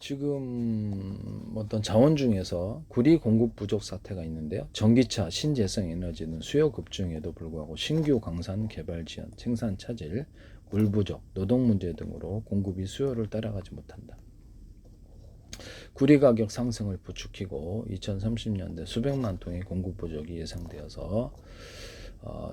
지금 어떤 자원 중에서 구리 공급 부족 사태가 있는데요. 전기차, 신재생 에너지는 수요 급증에도 불구하고 신규 강산 개발 지연, 생산 차질, 물 부족, 노동 문제 등으로 공급이 수요를 따라가지 못한다. 구리 가격 상승을 부추기고 2030년대 수백만 통의 공급 부족이 예상되어서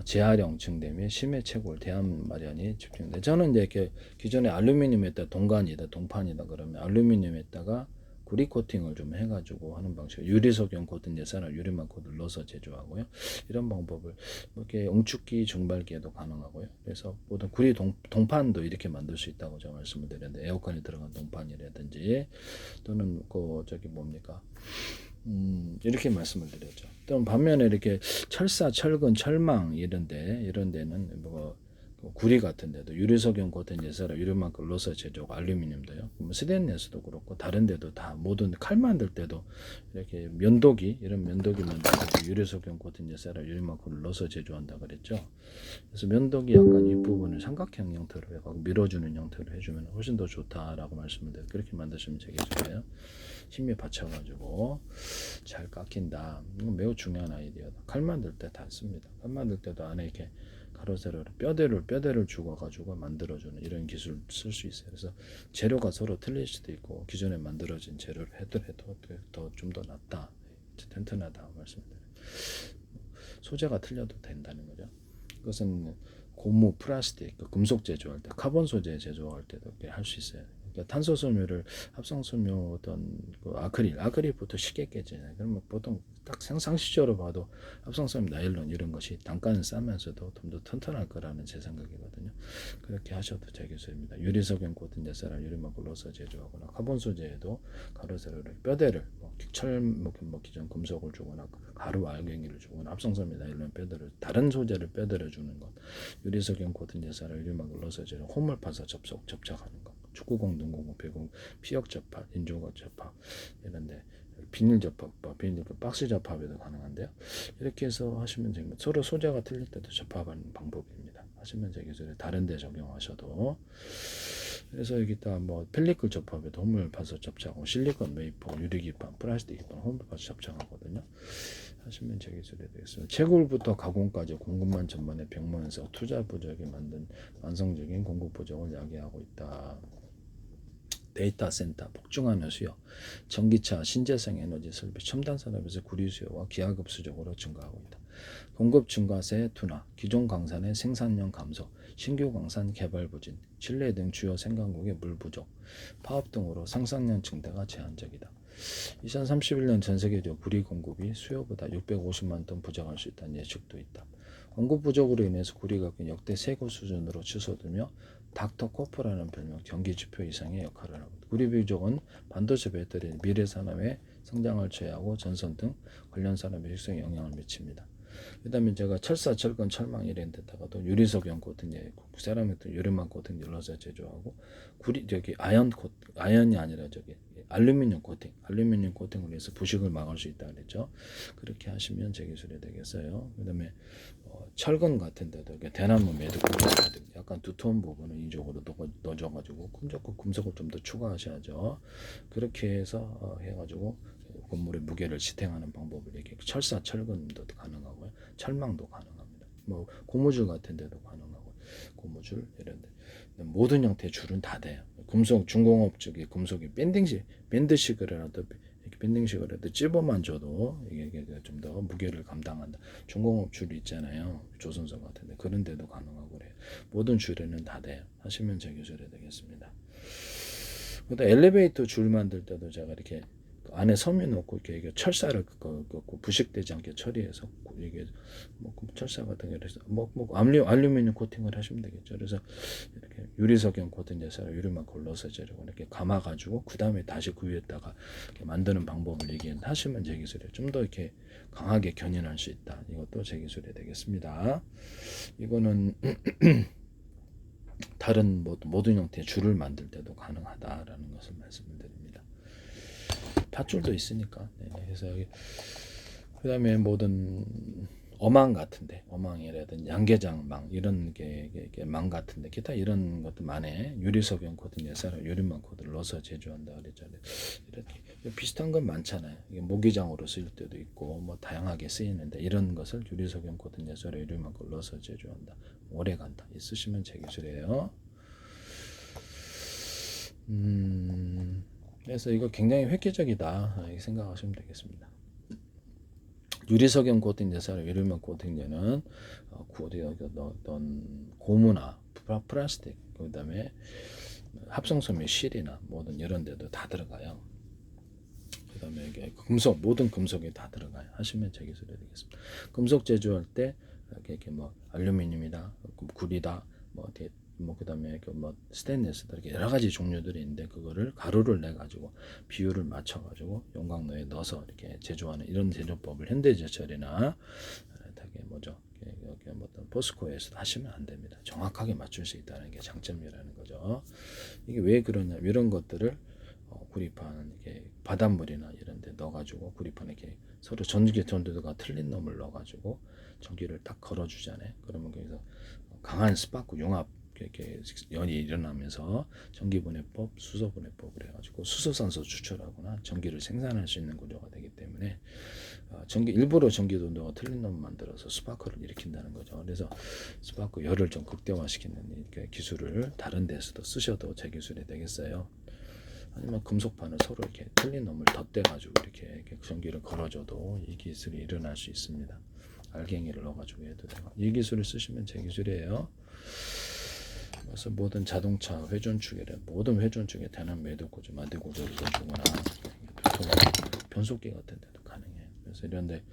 재활용 증대 및 심해 채굴 대안 마련이 집중돼. 저는 이제 이렇게 기존에 알루미늄에다 동관이다 동판이다 그러면 알루미늄에다가 구리 코팅을 좀 해가지고 하는 방식. 유리석용 코팅 예산을 유리막 코드를 넣어서 제조하고요. 이런 방법을 이렇게 웅축기 증발기에도 가능하고요. 그래서 모든 구리 동판도 이렇게 만들 수 있다고 제가 말씀을 드렸는데 에어컨에 들어간 동판이라든지 또는 저기 뭡니까? 이렇게 말씀을 드렸죠. 또 반면에 이렇게 철사, 철근, 철망 이런 데는 뭐 구리 같은 데도 유리석용 코팅 예사라 유리만큼 넣어서 제조하고 알루미늄도요. 스테인리스도 그렇고 다른 데도 다 모든 칼 만들 때도 이렇게 면도기 이런 면도기 만들 때도 유리석용 코팅 예사라 유리만큼 넣어서 제조한다 그랬죠. 그래서 면도기 약간 윗부분을 삼각형 형태로 해가지고 밀어주는 형태로 해주면 훨씬 더 좋다라고 말씀을 드려요. 그렇게 만드시면 되겠어요. 힘에 받쳐가지고 잘 깎인다. 이건 매우 중요한 아이디어다. 칼 만들 때 다 씁니다. 칼 만들 때도 안에 이렇게 가로세로를 뼈대를 죽어가지고 만들어주는 이런 기술 쓸 수 있어요. 그래서 재료가 서로 틀릴 수도 있고 기존에 만들어진 재료를 해도 더 좀 더 낫다, 튼튼하다 말씀드려요. 소재가 틀려도 된다는 거죠. 그것은 고무, 플라스틱, 금속 제조할 때, 카본 소재 제조할 때도 할 수 있어요. 그러니까 탄소 섬유를 합성 섬유 어떤 아크릴부터 쉽게 깨지잖아요. 그러면 보통 딱 상식적으로 봐도 합성 섬유 나일론 이런 것이 단가는 싸면서도 좀 더 튼튼할 거라는 제 생각이거든요. 그렇게 하셔도 되겠습니다. 유리석용 코팅 예사랑 유리막을 넣어서 제조하거나 카본 소재에도 가로세로를 뼈대를 기존 금속을 주거나 가루 알갱이를 주거나 합성 섬유 나일론 뼈대를 다른 소재를 뼈대를 주는 것, 유리석용 코팅 예사랑 유리막을 넣어서 제조 홈을 파서 접착하는 것. 축구공, 농구공, 배구공, 피혁 접합, 인조각 접합 이런데 비닐 접합, 비닐 박스 접합에도 가능한데요. 이렇게 해서 하시면 됩니다. 서로 소재가 틀릴 때도 접합하는 방법입니다. 하시면 되겠어요. 다른데 적용하셔도. 그래서 여기다 뭐 펠리클 접합에도 홈을 파서 접착하고 실리콘 메이퍼, 유리기판, 플라스틱 기판 홈을 파서 접착하거든요. 하시면 되겠어요. 되겠습니다. 채굴부터 가공까지 공급만 전반에 병만에서 투자 부족이 만든 완성적인 공급 부족을 야기하고 있다. 데이터 센터, 폭증하는 수요, 전기차, 신재생 에너지 설비, 첨단 산업에서 구리 수요와 기하급수적으로 증가하고 있다. 공급 증가세 둔화, 기존 강산의 생산량 감소, 신규 강산 개발 부진, 칠레 등 주요 생산국의 물 부족, 파업 등으로 생산량 증대가 제한적이다. 2031년 전 세계적 구리 공급이 수요보다 650만 톤 부족할 수 있다는 예측도 있다. 공급 부족으로 인해서 구리 가격이 역대 최고 수준으로 치솟으며 닥터 코프라는 별명 경기 지표 이상의 역할을 하고 있다. 구리 부족은 반도체 배터리, 미래 산업의 성장을 제어하고 전선 등 관련 산업의 육성에 영향을 미칩니다. 그 다음에 제가 철사, 철근, 철망 이런 데다가도 유리석용 코팅, 세라믹 유리막 코팅 눌러서 제조하고 아연이 아니라 알루미늄 코팅을 해서 부식을 막을 수 있다 그랬죠. 그렇게 하시면 제 기술이 되겠어요. 그 다음에 철근 같은 데도 대나무 매듭 약간 두터운 부분을 이쪽으로 넣어줘가지고 금속을 좀 더 추가하셔야죠. 그렇게 해서 해가지고 건물의 무게를 지탱하는 방법을 이렇게 철사, 철근도 가능하고요. 철망도 가능합니다. 뭐 고무줄 같은 데도 가능하고 고무줄 이런데 모든 형태의 줄은 다 돼요. 금속 중공업 쪽에 금속이 밴드식이라도 이렇게 밴딩식으로 찝어만 줘도 이게 좀 더 무게를 감당한다. 중공업 줄 있잖아요. 조선소 같은데 그런 데도 가능하고 그래요. 모든 줄에는 다 돼요. 하시면 제 기술이 되겠습니다. 그다음 엘리베이터 줄 만들 때도 제가 이렇게 안에 섬유 넣고 이렇게 철사를 부식되지 않게 처리해서 이게 뭐 철사 같은 게 그래서 알루미늄 코팅을 하시면 되겠죠. 그래서 이렇게 유리석용 코팅해서 유리만 걸러서 이렇게 감아가지고 그 다음에 다시 그 위에다가 이렇게 만드는 방법을 얘기하시면 제 기술이 좀 더 이렇게 강하게 견인할 수 있다. 이것도 제 기술이 되겠습니다. 이거는 다른 모든 형태의 줄을 만들 때도 가능하다라는 것을 말씀을 드립니다. 밧줄도 있으니까. 네, 그래서 그 다음에 모든 어망 같은데, 어망이라든지 양계장망 이런 게망 같은데 기타 이런 것도 많이 유리석영 코드 예사로 유리망 코드를 넣어서 제조한다 그랬잖아요. 이렇게 비슷한 건 많잖아요. 이게 모기장으로 쓰일 때도 있고 뭐 다양하게 쓰이는데 이런 것을 유리석영 코드 예사로 유리망 코드를 넣어서 제조한다. 오래 간다. 쓰시면 제 기술이에요. 그래서 이거 굉장히 획기적이다 이렇게 생각하시면 되겠습니다. 유리석영 코팅제사로 유리면 코팅제는 어떤 고무나 플라스틱 그다음에 합성섬유 실이나 모든 이런 데도 다 들어가요. 그다음에 이게 금속 모든 금속이 다 들어가요. 하시면 제 기술이 되겠습니다. 금속 제조할 때 이렇게 뭐 알루미늄이다, 구리다, 뭐 그다음에 뭐 스테인리스다 이렇게 여러 가지 종류들이 있는데 그거를 가루를 내 가지고 비율을 맞춰 가지고 용광로에 넣어서 이렇게 제조하는 이런 제조법을 현대제철이나 되게 뭐죠? 뭐 어떤 포스코에서 하시면 안 됩니다. 정확하게 맞출 수 있다는 게 장점이라는 거죠. 이게 왜 그러냐? 이런 것들을 구리판 이렇게 바닷물이나 이런 데 넣어가지고 구리판에 이렇게 서로 전도가 틀린 놈을 넣어가지고 전기를 딱 걸어주잖아요. 그러면 거기서 강한 스파크 융합 이렇게 연이 일어나면서 전기분해법, 수소분해법을 해가지고 수소산소 추출하거나 전기를 생산할 수 있는 구조가 되기 때문에 일부러 전기 don도가 틀린 놈을 만들어서 스파크를 일으킨다는 거죠. 그래서 스파크 열을 좀 극대화시키는 기술을 다른 데서도 쓰셔도 제 기술이 되겠어요. 아니면 금속판을 서로 이렇게 틀린 놈을 덧대가지고 이렇게 전기를 걸어줘도 이 기술이 일어날 수 있습니다. 알갱이를 넣어가지고 해도 되고 이 기술을 쓰시면 제 기술이에요. 그래서 모든 자동차 회전축에 모든 회전축에 대한 매듭 구조, 마디 구조를 넣어주거나 변속기 같은 데도 가능해요. 그래서 이런데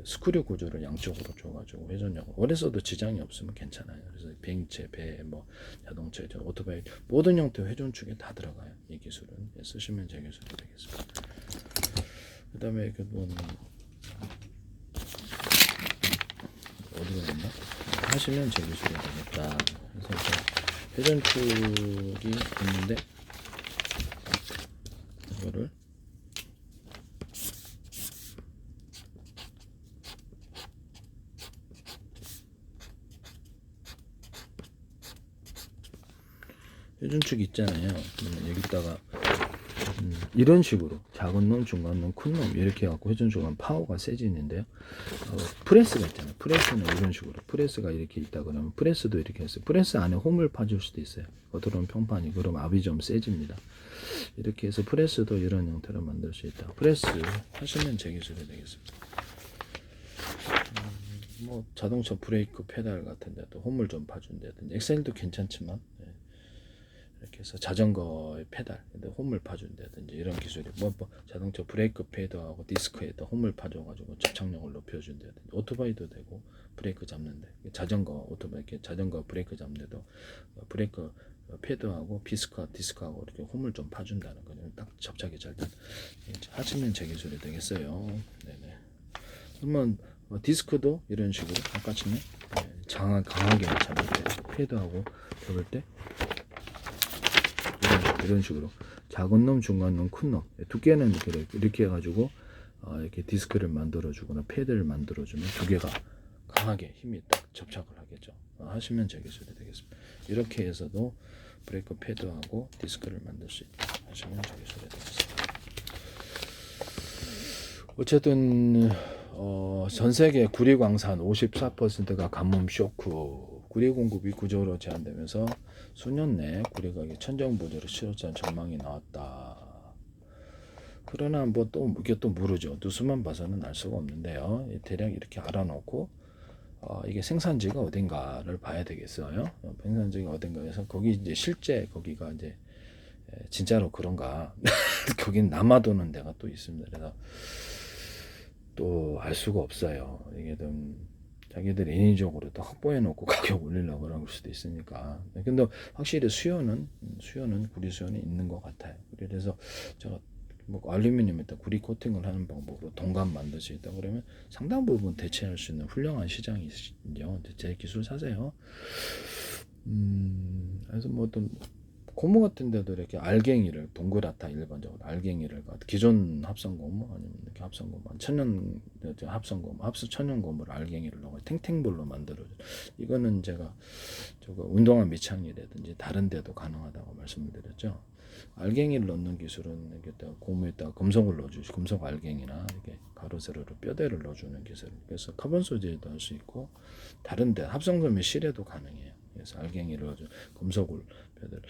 스크류 구조를 양쪽으로 줘가지고 회전력 오래 써도 지장이 없으면 괜찮아요. 그래서 비행체, 배, 뭐 자동차, 오토바이 모든 형태 회전축에 다 들어가요. 이 기술은 쓰시면 제 기술이 되겠습니다. 그다음에 뭐 어디가 있나? 하시면 제 기술이 되겠다. 그래서 회전축이 있는데 이거를 회전축이 있잖아요. 여기다가 이런 식으로 작은 놈, 중간 놈, 큰 놈 이렇게 해갖고 회전축은 파워가 세지는데요. 프레스가 있잖아요. 프레스는 이런 식으로 프레스가 이렇게 있다 그러면 프레스도 이렇게 했어요. 프레스 안에 홈을 파줄 수도 있어요. 겉으로는 평판이 그럼 압이 좀 세집니다. 이렇게 해서 프레스도 이런 형태로 만들 수 있다. 프레스 하시면 제 기술이 되겠습니다. 뭐 자동차 브레이크 페달 같은 데도 홈을 좀 파준다든지 엑셀도 괜찮지만 이렇게 해서 자전거의 페달, 홈을 파준다든지 이런 기술이 뭐 자동차 브레이크 패드하고 디스크에다 홈을 파줘가지고 접착력을 높여준다든지 오토바이도 되고 브레이크 잡는데 자전거 오토바이 이렇게 자전거 브레이크 잡는데도 브레이크 패드하고 디스크하고 이렇게 홈을 좀 파준다는 거죠. 딱 접착이 잘 된. 하시면 제 기술이 되겠어요. 네네. 그러면 디스크도 이런 식으로 아까처럼 강하게 잡을 때 패드하고 잡을 때 이런 식으로 작은 놈, 중간 놈, 큰 놈 두께는 이렇게 해가지고 이렇게 디스크를 만들어주거나 패드를 만들어주면 두 개가 강하게 힘이 딱 접착을 하겠죠. 하시면 제 기술이 되겠습니다. 이렇게 해서도 브레이크 패드하고 디스크를 만들 수 있다. 하시면 제 기술이 되겠습니다. 어쨌든 전 세계 구리 광산 54%가 가뭄 쇼크, 구리 공급이 구조로 제한되면서 수년 내 구리 가격 천정부조로 치러지는 전망이 나왔다. 그러나 뭐 또 이게 또 모르죠. 뉴스만 봐서는 알 수가 없는데요. 대략 이렇게 알아놓고 이게 생산지가 어딘가를 봐야 되겠어요. 생산지가 어딘가에서 거기 이제 실제 거기가 이제 진짜로 그런가 거긴 남아도는 데가 또 있습니다. 그래서 또 알 수가 없어요. 이게 좀 자기들 인위적으로 또 확보해 놓고 가격 올리려고 그럴 수도 있으니까. 근데 확실히 수요는 구리 수요는 있는 것 같아요. 그래서 제가 뭐 알루미늄에다 구리 코팅을 하는 방법으로 동감 만들 수 있다 그러면 상당 부분 대체할 수 있는 훌륭한 시장이죠. 제 기술 사세요. 그래서 뭐 어떤 고무 같은 데도 이렇게 알갱이를 동그랗다 일반적으로 알갱이를 기존 합성고무 아니면 이렇게 합성고무 천연 합성고무 천연고무를 알갱이를 넣어 탱탱볼로 만들어줘. 이거는 제가 저거 운동화 밑창이라든지 다른 데도 가능하다고 말씀을 드렸죠. 알갱이를 넣는 기술은 이렇게 고무에다가 금속을 넣어주시 금속 알갱이나 이렇게 가로 세로로 뼈대를 넣어주는 기술. 그래서 카본 소재에도 할 수 있고 다른데 합성섬유 실에도 가능해요. 그래서 알갱이를 넣어줘 금속을 뼈대를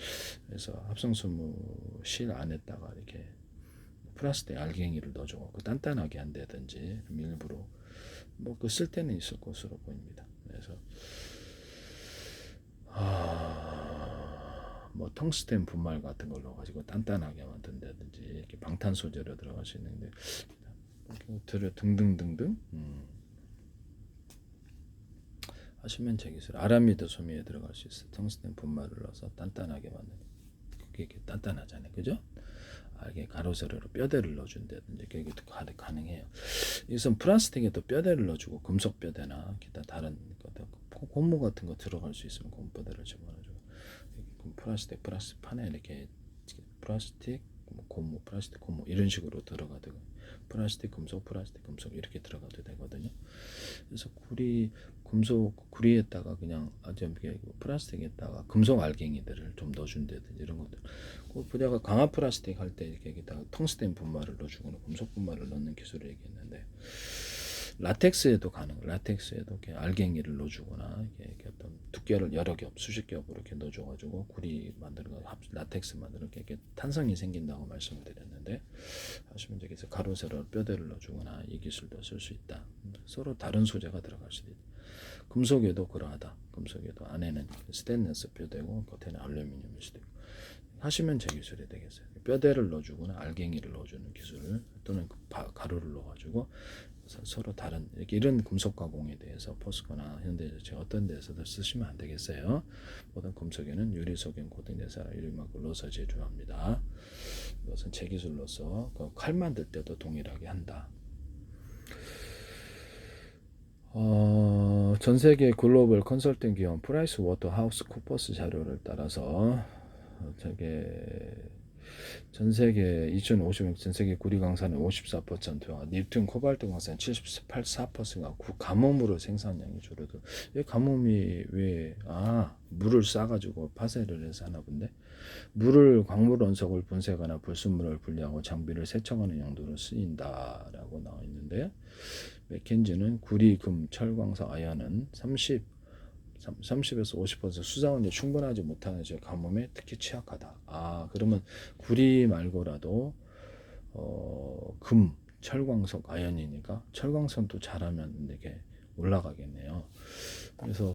그래서 합성섬유 실 안에다가 이렇게 플라스틱 알갱이를 넣어주고 단단하게 한다든지 일부러 뭐 그 쓸 때는 있을 것으로 보입니다. 그래서 뭐 텅스텐 분말 같은 걸 넣어가지고 단단하게 만든다든지 이렇게 방탄 소재로 들어갈 수 있는데 등등등등 하시면 제 기술 아라미드 소미에 들어갈 수 있어요. 텅스텐 분말을 넣어서 단단하게 만드는 그게 단단하잖아요, 그죠? 이게 가로 세로로 뼈대를 넣어준다든지 그게 가능해요. 이것은 플라스틱에도 뼈대를 넣어주고 금속 뼈대나 기타 다른 고무 같은 거 들어갈 수 있으면 고무 뼈대를 집어넣어주고 플라스틱 판에 이렇게 플라스틱 고무 플라스틱 고무 이런 식으로 들어가도 플라스틱 금속 이렇게 들어가도 되거든요. 그래서 구리에다가 그냥 플라스틱에다가 금속 알갱이들을 좀 넣어준다든지 이런 것들. 부자가 강화 플라스틱 할 때 이렇게 여기다가 텅스텐 분말을 넣어주거나 금속 분말을 넣는 기술을 얘기했는데 라텍스에도 라텍스에도 이렇게 알갱이를 넣어주거나 이렇게 어떤 두께를 여러 겹, 수십 겹으로 이렇게 넣어줘가지고 구리 만드는 거, 라텍스 만드는 게 이렇게 탄성이 생긴다고 말씀을 드렸는데 하시면 저기서 가로 세로 뼈대를 넣어주거나 이 기술도 쓸 수 있다. 서로 다른 소재가 들어갈 수도 있다. 금속에도 그러하다. 금속에도 안에는 스테인리스 뼈대고 겉에는 알루미늄일 수도 있고 하시면 제 기술이 되겠어요. 뼈대를 넣어주거나 알갱이를 넣어주는 기술을 또는 가루를 넣어가지고 서로 다른 이런 금속 가공에 대해서 포스코나 현대자동차 어떤 데서도 쓰시면 안 되겠어요. 모든 금속에는 유리 소견 고등대사 유리막을 넣어서 제조합니다. 이것은 제 기술로서 칼 만들 때도 동일하게 한다. 전 세계 글로벌 컨설팅 기업 프라이스 워터하우스 쿠퍼스 자료를 따라서 전 세계 2050년 전 세계 구리 강산의 54%와 니튼 코발트 강산 78.4%가 가뭄으로 생산량이 줄어들어. 이 가뭄이 왜 물을 싸가지고 파쇄를 해서 하나 본데 광물 원석을 분쇄하거나 불순물을 분리하고 장비를 세척하는 용도로 쓰인다라고 나와 있는데요. 맥켄지는 구리, 금, 철, 광석, 아연은 30에서 50% 수자원이 충분하지 못하는 가뭄에 특히 취약하다. 그러면 구리 말고라도 금, 철광석, 아연이니까 철광석도 잘하면 이게 올라가겠네요. 그래서